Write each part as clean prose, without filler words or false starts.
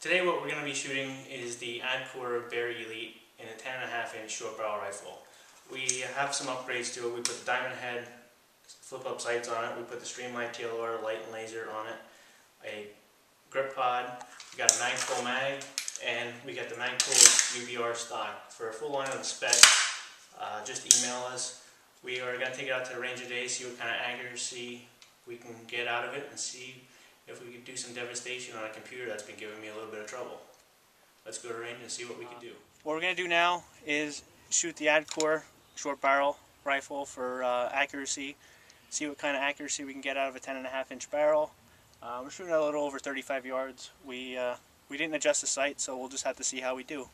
Today what we're going to be shooting is the Adcor Bear Elite in a 10.5-inch short barrel rifle. We have some upgrades to it. We put the diamond head flip up sights on it, we put the streamlined tail oil light and laser on it, a grip pod, we got a mag-pull mag, and we got the mag-pull UBR stock. For a full line of the spec, just email us. We are going to take it out to the range today, see what kind of accuracy we can get out of it, and see if we could do some devastation on a computer that's been giving me a little bit of trouble. Let's go to range and see what we can do. What we're going to do now is shoot the Adcor short barrel rifle for accuracy. See what kind of accuracy we can get out of a 10.5-inch barrel. We're shooting a little over 35 yards. We didn't adjust the sight, so we'll just have to see how we do.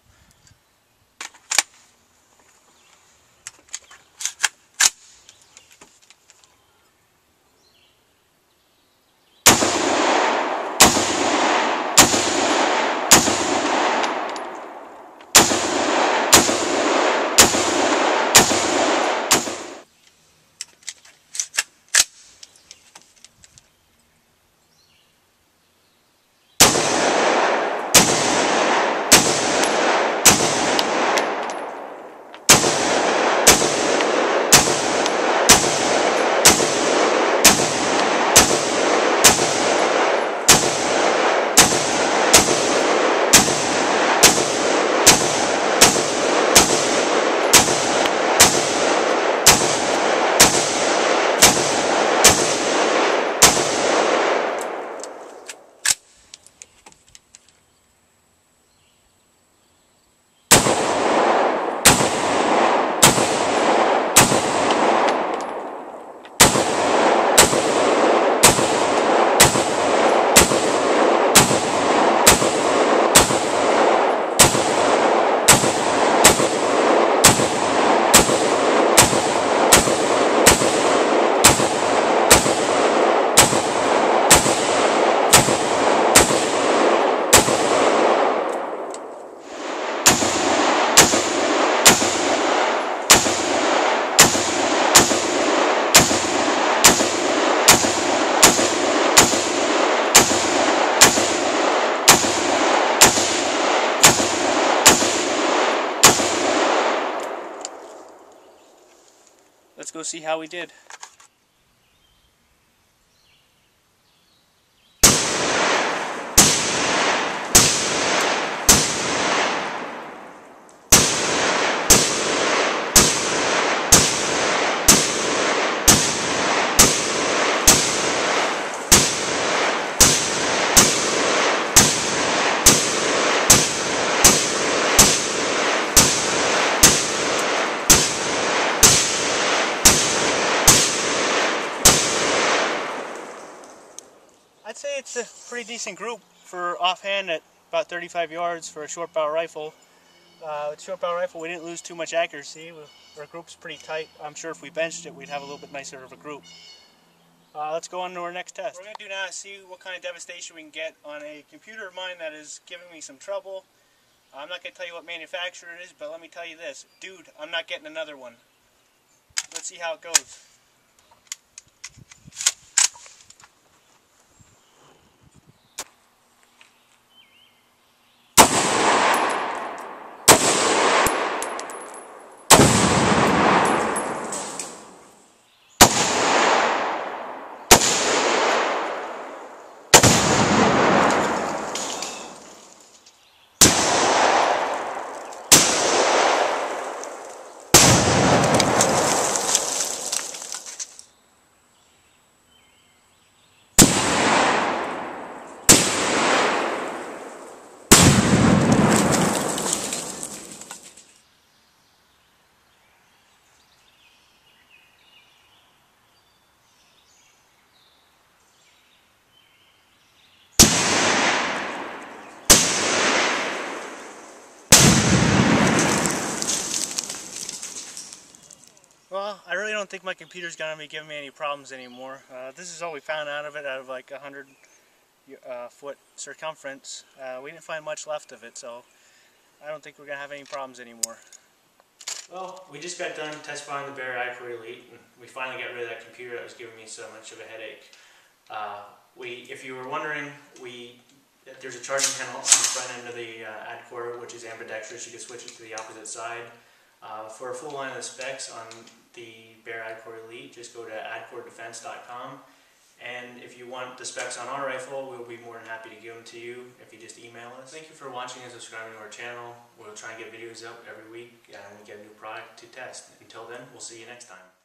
Let's go see how we did. I'd say it's a pretty decent group for offhand at about 35 yards for a short barrel rifle. With short barrel rifle, we didn't lose too much accuracy. Our group's pretty tight. I'm sure if we benched it, we'd have a little bit nicer of a group. Let's go on to our next test. What we're going to do now is see what kind of devastation we can get on a computer of mine that is giving me some trouble. I'm not going to tell you what manufacturer it is, but let me tell you this. Dude, I'm not getting another one. Let's see how it goes. Well, I really don't think my computer's going to be giving me any problems anymore. This is all we found out of it, out of like 100 foot circumference. We didn't find much left of it, so I don't think we're going to have any problems anymore. Well, we just got done test flying the Bear Elite, and we finally got rid of that computer that was giving me so much of a headache. If you were wondering, we There's a charging panel on the front end of the Adcor, which is ambidextrous. You can switch it to the opposite side. For a full line of the specs on the Bear Adcor Elite, just go to adcordefense.com. And if you want the specs on our rifle, we'll be more than happy to give them to you if you just email us. Thank you for watching and subscribing to our channel. We'll try and get videos up every week and we get a new product to test. Until then, we'll see you next time.